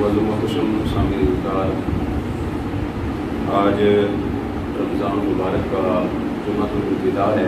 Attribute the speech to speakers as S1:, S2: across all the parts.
S1: वज़ुमतुशम सामिल कार आज रमज़ान मुबारक का जुम्मतुल विदा है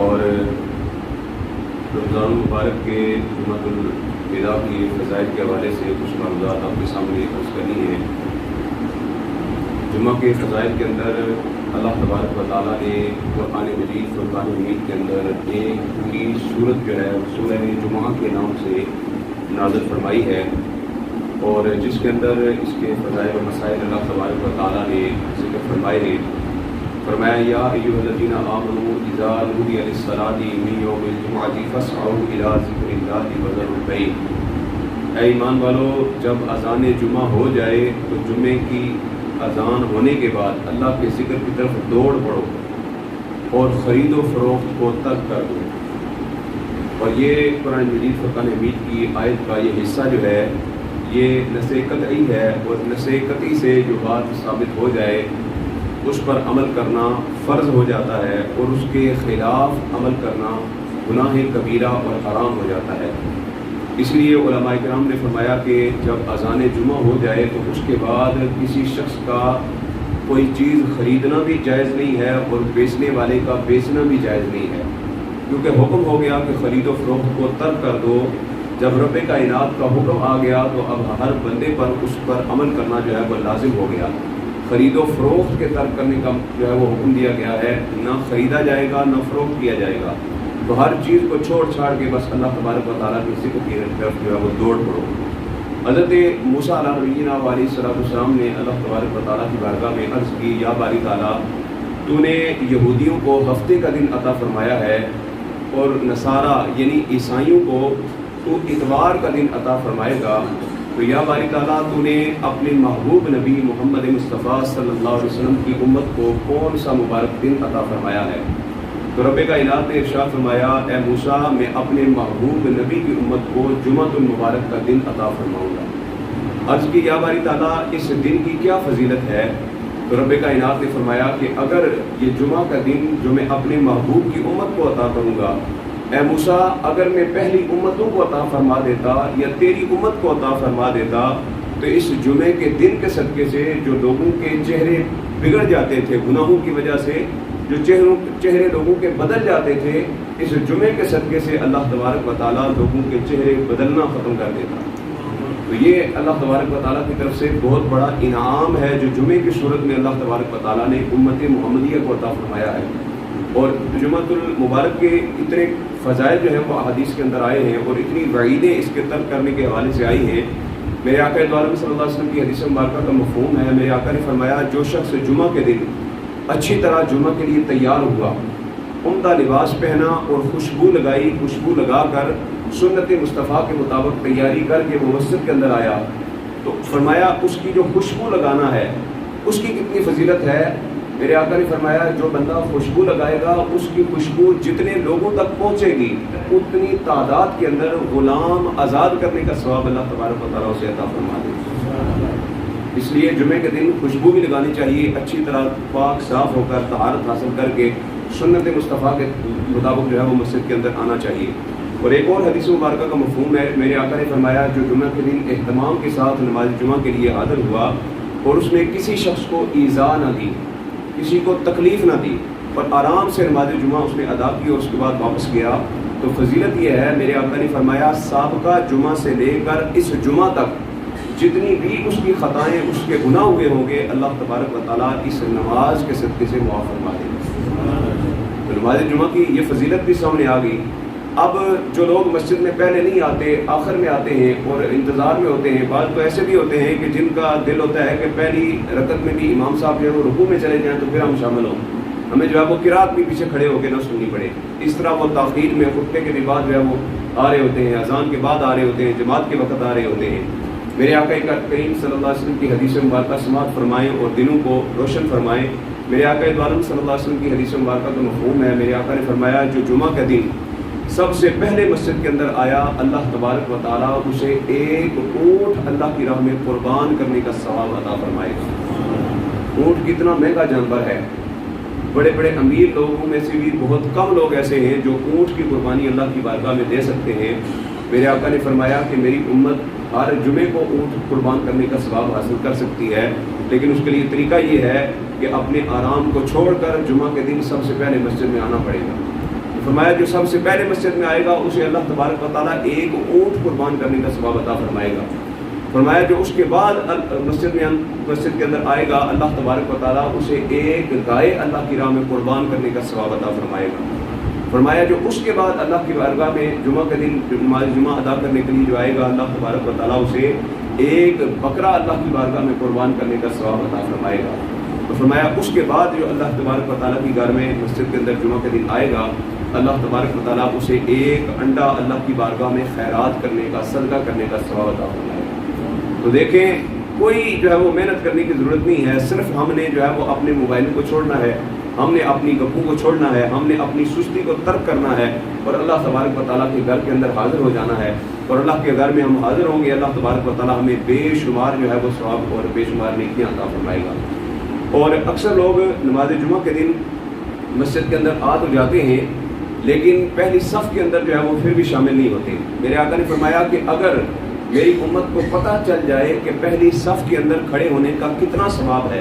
S1: और रमज़ान मुबारक के जुम्मतुल विदा की फ़ज़ाइल के हवाले से कुछ मालूमात आपके सामने अर्ज़ करनी है। जुम्मा के फ़ज़ाइल के अंदर अल्लाह तबारक व तआला ने क़ुरआन मजीद फ़ुरक़ान हमीद के अंदर एक पूरी सूरत जो है सूरह जुमा के नाम से नाज़िल फरमाई है और जिसके अंदर इसके फ़ज़ाइल व मसाइल अल्लाह तबारक व तआला ने ज़िक्र फरमाए हैं। फरमाया या अय्युहल्लज़ीना आमनू इज़ा नूदिया लिस्सलाति मिन यौमिल जुमुअति फ़स्अऊ इला ज़िक्रिल्लाहि व ज़रुल बैअ। ऐ ईमान वालो, जब अज़ान जुमा हो जाए तो जुमे की अज़ान होने के बाद अल्लाह के ज़िक्र की तरफ दौड़ पड़ो और ख़रीद व फ़रोख्त को तर्क कर दो। और ये कुरान मजीद फ़ुरक़ान हमीद की आयत का ये हिस्सा जो है ये नसे क़तई है और नसे क़तई से जो बात साबित हो जाए उस पर अमल करना फ़र्ज़ हो जाता है और उसके ख़िलाफ़ अमल करना गुनाह कबीरा और हराम हो जाता है। इसलिए उलमाए किराम ने फरमाया कि जब अज़ान जुमा हो जाए तो उसके बाद किसी शख्स का कोई चीज़ ख़रीदना भी जायज़ नहीं है और बेचने वाले का बेचना भी जायज़ नहीं है, क्योंकि हुक्म हो गया कि ख़रीदो फ़रोख्त को तर्क कर दो। जब रब कायनात का हुक्म आ गया तो अब हर बंदे पर उस पर अमल करना जो है वह लाजिम हो गया। ख़रीदो फ़रोख्त के तर्क करने का जो है वो हुक्म दिया गया है, ना ख़रीदा जाएगा ना फ़रोख्त किया जाएगा। तो हर चीज़ को छोड़ छाड़ के बस अल्लाह तबारक व तआला की ज़िक्र की तरफ जो है वो दौड़ पड़ो। हज़रत मूसा अलैहिस्सलाम ने अल्लाह तबारक व तआला की बारगाह में अर्ज़ की, या बारी ताला, तूने यहूदियों को हफ्ते का दिन अता फरमाया है और नसारा यानी ईसाइयों को तो इतवार का दिन अता फरमाएगा। तो या बारी ताला, तूने अपने महबूब नबी मोहम्मद मुस्तफ़ा सल्लल्लाहु अलैहि वसल्लम की उम्मत को कौन सा मुबारक दिन अता फरमाया है? तो रब कायनात ने इरशाद फरमाया, ए मूसा, मैं अपने महबूब नबी की उम्मत को जुम्मतुल मुबारक का दिन अता फरमाऊँगा। अर्ज़ की, या बारी ताला, इस दिन की क्या फजीलत है? तो रब कायनात ने फरमाया कि अगर ये जुमा का दिन जो मैं अपने महबूब की उम्मत को अता करूँगा, ए मूसा, अगर मैं पहली उम्मतों को अता फरमा देता या तेरी उम्मत को अता फरमा देता तो इस जुमे के दिन के सदक़े से जो लोगों के चेहरे बिगड़ जाते थे गुनाहों की वजह से, जो चेहरे लोगों के बदल जाते थे, इस जुमे के सदक़े से अल्लाह तबारक व तआला लोगों के चेहरे बदलना ख़त्म कर देता। तो ये अल्लाह तबारक व तआला की तरफ से बहुत बड़ा इनाम है जो जुमे की सूरत में अल्लाह तबारक व तआला ने उम्मत मुहम्मदिया को अता फरमाया है। और जुम्मतुल मुबारक के इतने फ़ज़ाइल जो हैं वो हदीस के अंदर आए हैं और इतनी वईदें इसके तर्क करने के हवाले से आई हैं। मेरे आका सल्लल्लाहु अलैहि वसल्लम की हदीस मुबारक का मफ़हूम है, मेरे आका ने फरमाया, जो शख्स जुमा के दिन अच्छी तरह जुमा के लिए तैयार हुआ, उम्दा लिबास पहना और खुशबू लगाई, खुशबू लगा कर सुन्नत मुस्तफ़ा के मुताबिक तैयारी करके वो मस्जिद के अंदर आया, तो फरमाया उसकी जो खुशबू लगाना है उसकी कितनी फजीलत है। मेरे आका ने फरमाया, जो बंदा खुशबू लगाएगा उसकी खुशबू जितने लोगों तक पहुँचेगी उतनी तादाद के अंदर ग़ुलाम आज़ाद करने का सवाब अल्लाह तबारक व तआला उसे अता फरमा देगा। इसलिए जुमे के दिन खुशबू भी लगानी चाहिए, अच्छी तरह पाक साफ़ होकर तहारत हासिल करके सुन्नत मुस्तफ़ा के मुताबिक जो है वो मस्जिद के अंदर आना चाहिए। और एक और हदीस मुबारक का मफ़हूम है, मेरे आका ने फरमाया, जो जुमे के दिन एहतमाम के साथ नमाज जुमा के लिए हाज़िर हुआ और उसने किसी शख्स को ईज़ा न दी, किसी को तकलीफ़ ना दी और आराम से नमाज जुमा उसने अदा की और उसके बाद वापस गया, तो फजीलत यह है, मेरे आका ने फरमाया, साबिक़ा जुमा से लेकर इस जुमा तक जितनी भी उसकी ख़ताएँ उसके गुनाह हुए होंगे अल्लाह तबारक व तआला इस नमाज के सदक़े से मुआफ़ फरमा देगा। तो नमाज जुमा की ये फजीलत भी सामने आ गई। अब जो लोग मस्जिद में पहले नहीं आते, आखिर में आते हैं और इंतज़ार में होते हैं, बाद तो ऐसे भी होते हैं कि जिनका दिल होता है कि पहली रकत में भी इमाम साहब जो है वो रुकू में चले जाएँ तो फिर हम शामिल हों, हमें जो है वो किरात भी पीछे खड़े होकर ना सुननी पड़े। इस तरह वो ताख़ीर में खुतबे के बाद जो है वो आ रहे होते हैं, अज़ान के बाद आ रहे होते हैं, जमात के वक्त आ रहे होते हैं। मेरे आका करीम सल्लल्लाहु अलैहि वसल्लम की हदीस मुबारक समाअत फरमाएँ और दिलों को रोशन फरमाएँ। मेरे आका सल्लल्लाहु अलैहि वसल्लम की हदीस मुबारक का मफ़हूम है, मेरे आका ने फरमाया, जो जुमा का दिन सबसे पहले मस्जिद के अंदर आया, अल्लाह तबारक व तआला उसे एक ऊँट अल्लाह की राह में कुर्बान करने का सवाब अता फरमाएगा। ऊँट कितना महंगा जानवर है, बड़े बड़े अमीर लोगों में से भी बहुत कम लोग ऐसे हैं जो ऊँट की कुर्बानी अल्लाह की बारगाह में दे सकते हैं। मेरे आका ने फरमाया कि मेरी उम्मत हर जुमे को ऊँट कुर्बान करने का सवाब हासिल कर सकती है, लेकिन उसके लिए तरीका ये है कि अपने आराम को छोड़कर जुमा के दिन सबसे पहले मस्जिद में आना पड़ेगा। फरमाया जो सबसे पहले मस्जिद में आएगा उसे अल्लाह तबारक व तआला एक ऊँट कुर्बान करने का सवाब अता फरमाएगा। फरमाया जो उसके बाद मस्जिद के अंदर आएगा अल्लाह तबारक व तआला उसे एक गाय अल्लाह की राह में कुर्बान करने का सवाब अता फरमाएगा। फरमाया जो उसके बाद अल्लाह की बारगाह में जुमा के दिन नमाज जुमा अदा करने के लिए जो आएगा अल्लाह तबारक व तआला उसे एक बकरा अल्लाह की बारगाह में कुर्बान करने का सवाब अता फरमाएगा। तो फरमाया उसके बाद जो अल्लाह तबारक व तआला की घर में मस्जिद के अंदर जुमा के दिन आएगा अल्लाह तबारक व तआला उसे एक अंडा अल्लाह की बारगाह में खैरात करने का सदका करने का सवाब अता फरमाएगा। तो देखें कोई जो है वो मेहनत करने की ज़रूरत नहीं है, सिर्फ हमने जो है वो अपने मोबाइल को छोड़ना है, हमने अपनी गप्पू को छोड़ना है, हमने अपनी सुस्ती को तर्क करना है और अल्लाह तबारक व तआला के घर के अंदर हाजिर हो जाना है। और अल्लाह के घर में हम हाजिर होंगे अल्लाह तबारक व तआला हमें बेशुमार जो है वो सवाब और बेशुमार नेकियां अता फरमाएगा। और अक्सर लोग नमाज जुमा के दिन मस्जिद के अंदर आ तो जाते हैं लेकिन पहली सफ़ के अंदर जो है वो फिर भी शामिल नहीं होते। मेरे आका ने फरमाया कि अगर मेरी उम्मत को पता चल जाए कि पहली सफ़ के अंदर खड़े होने का कितना सवाब है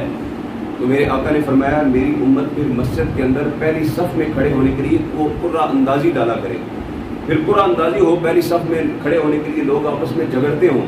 S1: तो मेरे आका ने फरमाया मेरी उम्मत फिर मस्जिद के अंदर पहली सफ़ में खड़े होने के लिए वो कुर्रा अंदाज़ी डाला करे। फिर कुर्रा अंदाज़ी हो, पहली सफ़ में खड़े होने के लिए लोग आपस में झगड़ते हों।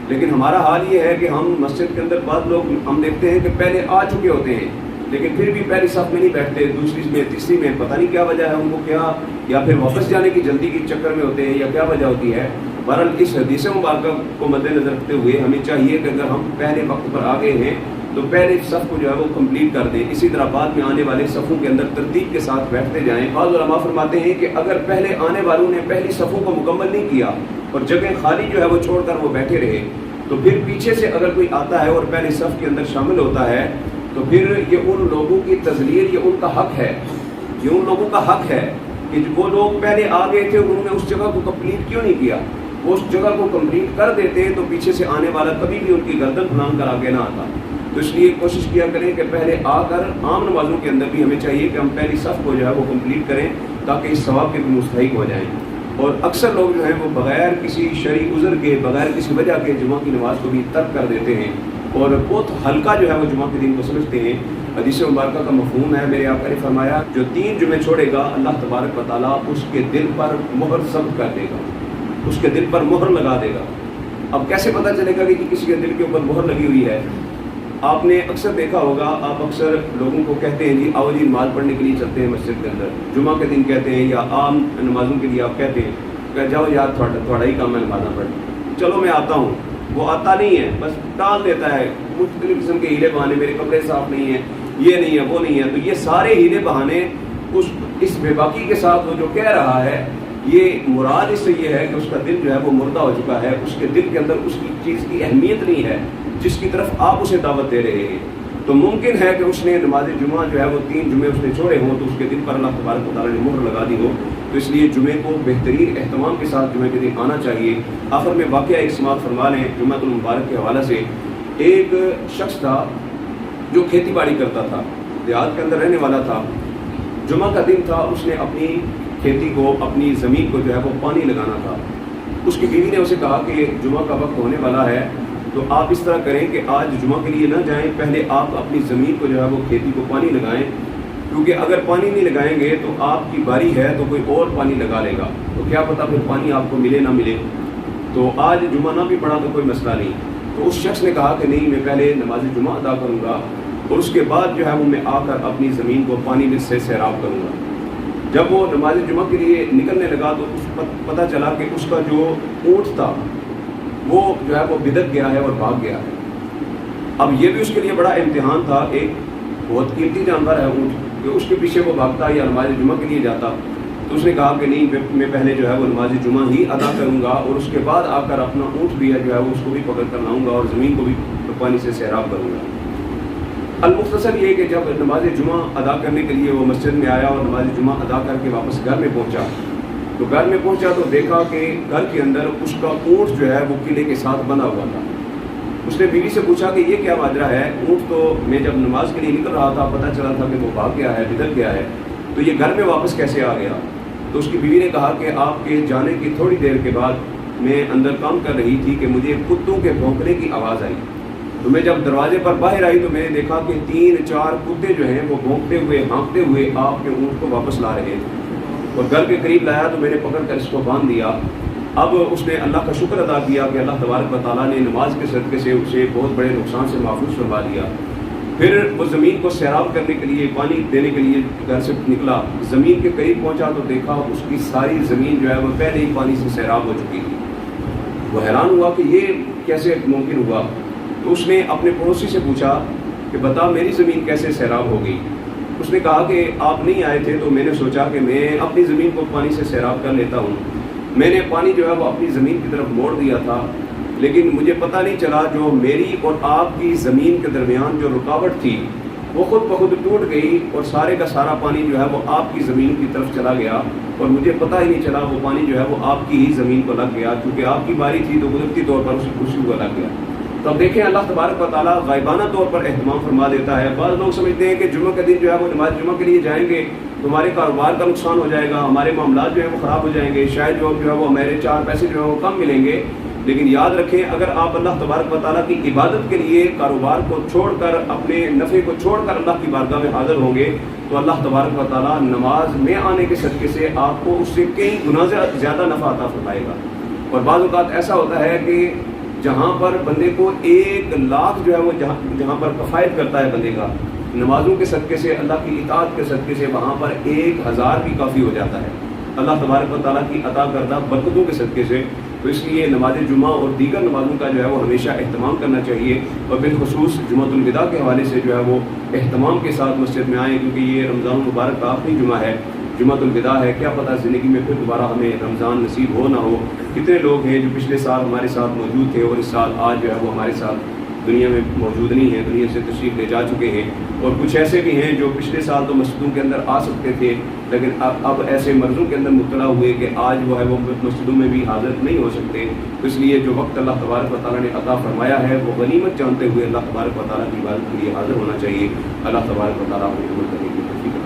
S1: लेकिन हमारा हाल ये है कि हम मस्जिद के अंदर बाद लोग हम देखते हैं कि पहले आ चुके होते हैं लेकिन फिर भी पहली सफ़ में नहीं बैठते, दूसरी में तीसरी में, पता नहीं क्या वजह है उनको, क्या या फिर वापस जाने की जल्दी के चक्कर में होते हैं या क्या वजह होती है। बहरहाल इस हदीस मुबारक को मद्देनज़र रखते हुए हमें चाहिए कि अगर हम पहले वक्त पर आ गए हैं तो पहले सफ़ को जो है वो कंप्लीट कर दें। इसी तरह बाद में आने वाले सफ़ों के अंदर तरतीब के साथ बैठते जाएं। बाज़ उलमा फरमाते हैं कि अगर पहले आने वालों ने पहली सफ़ों को मुकम्मल नहीं किया और जगह खाली जो है वो छोड़कर वो बैठे रहे तो फिर पीछे से अगर कोई आता है और पहले सफ़ के अंदर शामिल होता है तो फिर ये उन लोगों की तज़लील, ये उनका हक है, ये उन लोगों का हक है कि वो लोग पहले आ गए थे उन्होंने उस जगह को कंप्लीट क्यों नहीं किया। वो उस जगह को कंप्लीट कर देते तो पीछे से आने वाला कभी भी उनकी गर्दन फुलांग कर आगे ना आता। तो इसलिए कोशिश किया करें कि पहले आकर आम नमाजों के अंदर भी हमें चाहिए कि हम पहली सफ़ को जो है वो कंप्लीट करें ताकि इस सवाब के भी मुस्तहिक हो जाएं। और अक्सर लोग जो हैं वो बग़ैर किसी शरई उज़र के, बग़ैर किसी वजह के जुमा की नमाज को भी तर्क कर देते हैं और बहुत हल्का जो है वो जुमा के दिन को समझते हैं। हदीस मुबारक का मफ़हूम है, मेरे आका ने फरमाया जो 3 जुमे छोड़ेगा अल्लाह तबारक व तआला उसके दिल पर मोहर सब कर देगा, उसके दिल पर मोहर लगा देगा। अब कैसे पता चलेगा कि किसी के दिल के ऊपर मोहर लगी हुई है? आपने अक्सर देखा होगा, आप अक्सर लोगों को कहते हैं जी आओ जी नमाज़ पढ़ने के लिए चलते हैं मस्जिद के अंदर, जुमा के दिन कहते हैं या आम नमाज़ों के लिए आप कहते हैं कि जाओ यार थोड़ा ही काम है नमाज़ पढ़, चलो मैं आता हूँ। वो आता नहीं है, बस टाल देता है, मुख्तलिफ किस्म के हीले बहाने, मेरे कपड़े साफ नहीं है, ये नहीं है, वो नहीं है। तो ये सारे हीले बहाने इस बेबाकी के साथ वो जो कह रहा है ये मुराद इससे ये है कि उसका दिल जो है वो मुर्दा हो चुका है, उसके दिल के अंदर उसकी चीज़ की अहमियत नहीं है जिसकी तरफ आप उसे दावत दे रहे हैं। तो मुमकिन है कि उसने नमाज जुमा जो है वो 3 जुमे उसने छोड़े हों तो उसके दिल पर अल्लाह तबारक व तआला ने मुहर लगा दी हो। तो इसलिए जुमे को बेहतरीन एहतमाम के साथ जुमे के दिन आना चाहिए। आखिर में वाक़या एक समाअत फरमा लें जुम्मतुल मुबारक के हवाले से। एक शख्स था जो खेती बाड़ी करता था, देहात के अंदर रहने वाला था। जुमा का दिन था, उसने अपनी खेती को, अपनी ज़मीन को जो है वो पानी लगाना था। उसकी बीवी ने उसे कहा कि जुमा का वक्त होने वाला है तो आप इस तरह करें कि आज जुमा के लिए ना जाएं, पहले आप अपनी ज़मीन को जो है वो खेती को पानी लगाएं, क्योंकि अगर पानी नहीं लगाएंगे तो आपकी बारी है तो कोई और पानी लगा लेगा, तो क्या पता फिर पानी आपको मिले ना मिले। तो आज जुमा ना भी पड़ा तो कोई मसला नहीं। तो उस शख्स ने कहा कि नहीं, मैं पहले नमाज जुमा अदा करूँगा और उसके बाद जो है वो मैं आकर अपनी ज़मीन को पानी में से सैराब करूँगा। जब वो नमाज जुमा के लिए निकलने लगा तो पता चला कि उसका जो ऊँट था वो जो है वो बिदक गया है और भाग गया है। अब ये भी उसके लिए बड़ा इम्तिहान था, एक बहुत कीमती जानवर है ऊँट, कि उसके पीछे वो भागता या नमाज जुमा के लिए जाता। तो उसने कहा कि नहीं, मैं पहले जो है वो नमाज जुमा ही अदा करूँगा और उसके बाद आकर अपना ऊँट भी है जो है वो उसको भी पकड़ कर लाऊँगा और ज़मीन को भी पानी से सैराब करूँगा। अलमुख्तसर ये कि जब नमाज जुमा अदा करने के लिए वो मस्जिद में आया और नमाज जुमा अदा करके वापस घर में पहुँचा तो घर में पहुंचा तो देखा कि घर के अंदर उसका ऊँट जो है वो किले के साथ बंधा हुआ था। उसने बीवी से पूछा कि ये क्या माजरा है, ऊँट तो मैं जब नमाज के लिए निकल रहा था पता चला था कि वो भाग गया है, बिदक गया है, तो ये घर में वापस कैसे आ गया। तो उसकी बीवी ने कहा कि आपके जाने की थोड़ी देर के बाद میں اندر کام کر رہی تھی کہ مجھے کتوں کے بھونکنے کی آواز آئی. تو میں جب دروازے پر باہر آئی تو میں نے دیکھا کہ 3-4 کتے جو ہیں وہ بھونکتے ہوئے ہانکتے ہوئے آپ کے اونٹ کو واپس لا رہے تھے. اور گھر کے قریب لایا تو میں نے پکڑ کر اس کو باندھ دیا. اب اس نے اللہ کا شکر ادا کیا کہ اللہ تبارک و تعالیٰ نے نماز کے صدقے سے اسے بہت بڑے نقصان سے محفوظ فرما دیا. پھر وہ زمین کو سیراب کرنے کے لیے پانی دینے کے لیے گھر سے نکلا. زمین کے قریب پہنچا تو دیکھا اس کی ساری زمین جو ہے وہ پہلے ہی پانی سے سیراب ہو چکی تھی. وہ حیران ہوا کہ یہ کیسے ممکن ہوا. تو اس نے اپنے پڑوسی سے پوچھا کہ بتا میری زمین کیسے سیراب ہو گئی. اس نے کہا کہ آپ نہیں آئے تھے تو میں نے سوچا کہ میں اپنی زمین کو پانی سے سیراب کر لیتا ہوں. میں نے پانی جو ہے وہ اپنی زمین کی طرف موڑ دیا تھا, لیکن مجھے پتہ نہیں چلا جو میری اور آپ کی زمین کے درمیان جو رکاوٹ تھی وہ خود بخود ٹوٹ گئی اور سارے کا سارا پانی جو ہے وہ آپ کی زمین کی طرف چلا گیا اور مجھے پتہ ہی نہیں چلا وہ پانی جو ہے وہ آپ کی ہی زمین کو لگ گیا, کیونکہ آپ کی باری تھی تو قدرتی طور پر اسے خوشی کو لگ گیا. تو اب دیکھیں اللہ تبارک و تعالیٰ غائبانہ طور پر اہتمام فرما دیتا ہے. بعض لوگ سمجھتے ہیں کہ جمعہ کے دن جو ہے وہ نماز جمعہ کے لیے جائیں گے تو ہمارے کاروبار کا نقصان ہو جائے گا, ہمارے معاملات جو ہیں وہ خراب ہو جائیں گے, شاید جو ہے وہ ہمارے 4 پیسے جو ہیں وہ کم ملیں گے. لیکن یاد رکھیں اگر آپ اللہ تبارک و تعالیٰ کی عبادت کے لیے کاروبار کو چھوڑ کر اپنے نفع کو چھوڑ کر اللہ کی بارگاہ میں حاضر ہوں گے تو اللہ تبارک و تعالیٰ نماز میں آنے کے صدقے سے آپ کو اس سے کئی گنا زیادہ نفع عطا فرمائے گا. اور بعض اوقات ایسا ہوتا ہے کہ جہاں پر بندے کو 1 لاکھ جو ہے وہ جہاں پر کفایت کرتا ہے بندے کا نمازوں کے صدقے سے, اللہ کی اطاعت کے صدقے سے, وہاں پر 1000 بھی کافی ہو جاتا ہے اللہ تبارک و تعالیٰ کی عطا کردہ برکتوں کے صدقے سے. تو اس لیے نماز جمعہ اور دیگر نمازوں کا جو ہے وہ ہمیشہ اہتمام کرنا چاہیے اور بالخصوص جمعۃ الوداع کے حوالے سے جو ہے وہ اہتمام کے ساتھ مسجد میں آئیں, کیونکہ یہ رمضان المبارک کا آخری جمعہ ہے, جمعۃ الوداع ہے. کیا پتہ زندگی میں پھر دوبارہ ہمیں رمضان نصیب ہو نہ ہو. کتنے لوگ ہیں جو پچھلے سال ہمارے ساتھ موجود تھے اور اس سال آج جو ہے وہ ہمارے ساتھ دنیا میں موجود نہیں ہیں, دنیا سے تشریف لے جا چکے ہیں. اور کچھ ایسے بھی ہیں جو پچھلے سال تو مسجدوں کے اندر آ سکتے تھے لیکن اب ایسے مرضوں کے اندر مبتلا ہوئے کہ آج وہ ہے وہ مسجدوں میں بھی حاضر نہیں ہو سکتے. اس لیے جو وقت اللہ تبارک و تعالیٰ نے عطا فرمایا ہے وہ غنیمت جانتے ہوئے اللہ تبارک و تعالیٰ کی عبادت کے لیے حاضر ہونا چاہیے. اللہ تبارک و تعالیٰ کو عمل کرنے کی توفیق